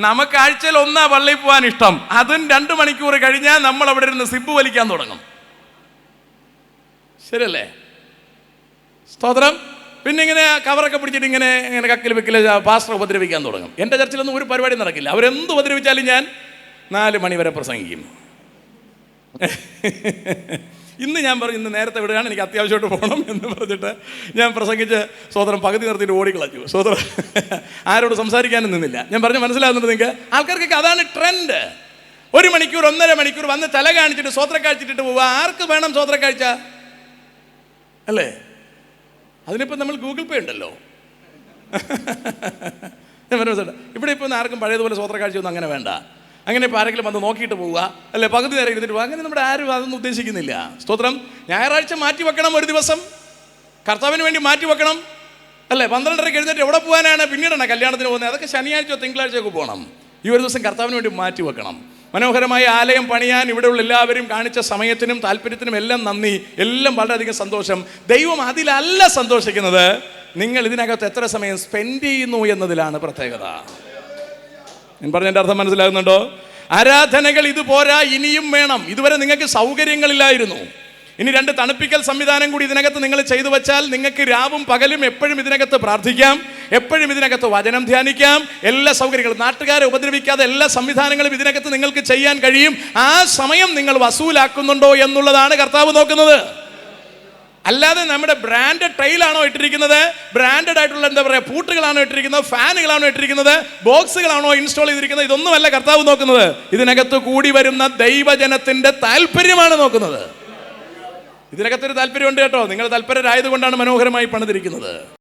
നമുക്ക് ആഴ്ചയിൽ ഒന്നാ പള്ളിയിൽ പോകാൻ ഇഷ്ടം. അതും 2 മണിക്കൂർ കഴിഞ്ഞാൽ നമ്മൾ അവിടെ ഇരുന്ന് സിബ് വലിക്കാൻ തുടങ്ങും. ശരിയല്ലേ? സ്തോത്രം. പിന്നെ ഇങ്ങനെ കവറൊക്കെ പിടിച്ചിട്ട് ഇങ്ങനെ ഇങ്ങനെ കക്കിൽ വെക്കിൽ പാസ്റ്റർ ഉപദ്രവിക്കാൻ തുടങ്ങും. എൻ്റെ ചർച്ചിലൊന്നും ഒരു പരിപാടി നടക്കില്ല. അവരെന്ത് ഉപദ്രവിച്ചാലും ഞാൻ 4 മണി വരെ പ്രസംഗിക്കും. ഇന്ന് ഞാൻ പറഞ്ഞു, ഇന്ന് നേരത്തെ വിടുകയാണ്, എനിക്ക് അത്യാവശ്യമായിട്ട് പോകണം എന്ന് പറഞ്ഞിട്ട് ഞാൻ പ്രസംഗിച്ച് സ്വതന്ത്രം പകുതി നിർത്തിയിട്ട് ഓടിക്കളഞ്ഞു. സ്വതന്ത്രം ആരോട് സംസാരിക്കാനും നിന്നില്ല. ഞാൻ പറഞ്ഞു, മനസ്സിലാകുന്നുണ്ട് നിങ്ങൾക്ക്? ആൾക്കാർക്കൊക്കെ അതാണ് ട്രെൻഡ്. 1 മണിക്കൂർ 1.5 മണിക്കൂർ വന്ന് തല കാണിച്ചിട്ട് സ്വതന്ത്രം കാഴ്ചിട്ടിട്ട് പോവുക. ആർക്ക് വേണം സ്വതന്ത്രം കാഴ്ച? അല്ലേ? അതിനിപ്പോൾ നമ്മൾ ഗൂഗിൾ പേ ഉണ്ടല്ലോ. ഞാൻ മനസ്സിലായി. ഇവിടെ ഇപ്പോൾ ആർക്കും പഴയതുപോലെ സ്വതന്ത്രം കാഴ്ചയൊന്നും അങ്ങനെ വേണ്ട. അങ്ങനെ ഇപ്പോൾ ആരെങ്കിലും വന്ന് നോക്കിയിട്ട് പോവുക, അല്ലെ പകുതി നേരം ഇരുന്നിട്ട് പോവുക, അങ്ങനെ നമ്മുടെ ആരും അതൊന്നും ഉദ്ദേശിക്കുന്നില്ല. സ്തോത്രം. ഞായറാഴ്ച മാറ്റി വെക്കണം, ഒരു ദിവസം കർത്താവിന് വേണ്ടി മാറ്റി വെക്കണം, അല്ലേ? 12:30 എഴുന്നേറ്റ് എവിടെ പോകാനാണ്? പിന്നീടാണ് കല്യാണത്തിന് പോകുന്നത്. അതൊക്കെ ശനിയാഴ്ചയോ തിങ്കളാഴ്ചയൊക്കെ പോകണം. ഈ ഒരു ദിവസം കർത്താവിന് വേണ്ടി മാറ്റി വെക്കണം. മനോഹരമായ ആലയം പണിയാൻ ഇവിടെയുള്ള എല്ലാവരും കാണിച്ച സമയത്തിനും താല്പര്യത്തിനും എല്ലാം നന്ദി. എല്ലാം വളരെയധികം സന്തോഷം. ദൈവം അതിലല്ല സന്തോഷിക്കുന്നത്, നിങ്ങൾ ഇതിനകത്ത് എത്ര സമയം സ്പെൻഡ് ചെയ്യുന്നു എന്നതിലാണ് പ്രത്യേകത. ഞാൻ പറഞ്ഞതിൻ്റെ അർത്ഥം മനസ്സിലാകുന്നുണ്ടോ? ആരാധനകൾ ഇത് പോരാ, ഇനിയും വേണം. ഇതുവരെ നിങ്ങൾക്ക് സൗകര്യങ്ങളില്ലായിരുന്നു. ഇനി 2 തണുപ്പിക്കൽ സംവിധാനം കൂടി ഇതിനകത്ത് നിങ്ങൾ ചെയ്തു വെച്ചാൽ നിങ്ങൾക്ക് രാവും പകലും എപ്പോഴും ഇതിനകത്ത് പ്രാർത്ഥിക്കാം, എപ്പോഴും ഇതിനകത്ത് വചനം ധ്യാനിക്കാം. എല്ലാ സൗകര്യങ്ങളും, നാട്ടുകാരെ ഉപദ്രവിക്കാതെ എല്ലാ സംവിധാനങ്ങളും ഇതിനകത്ത് നിങ്ങൾക്ക് ചെയ്യാൻ കഴിയും. ആ സമയം നിങ്ങൾ വസൂലാക്കുന്നുണ്ടോ എന്നുള്ളതാണ് കർത്താവ് നോക്കുന്നത്. അല്ലാതെ നമ്മുടെ ബ്രാൻഡഡ് ടൈലാണോ ഇട്ടിരിക്കുന്നത്, ബ്രാൻഡഡ് ആയിട്ടുള്ള എന്താ പറയുക പൂട്ടുകളാണോ ഇട്ടിരിക്കുന്നത്, ഫാനുകളാണോ ഇട്ടിരിക്കുന്നത്, ബോക്സുകളാണോ ഇൻസ്റ്റാൾ ചെയ്തിരിക്കുന്നത്, ഇതൊന്നുമല്ല കർത്താവ് നോക്കുന്നത്. ഇതിനകത്ത് കൂടി വരുന്ന ദൈവജനത്തിന്റെ താല്പര്യമാണ് നോക്കുന്നത്. ഇതിനകത്തൊരു താല്പര്യമുണ്ട് കേട്ടോ. നിങ്ങൾ തൽപരരായതുകൊണ്ടാണ് മനോഹരമായി പണിതിരിക്കുന്നത്.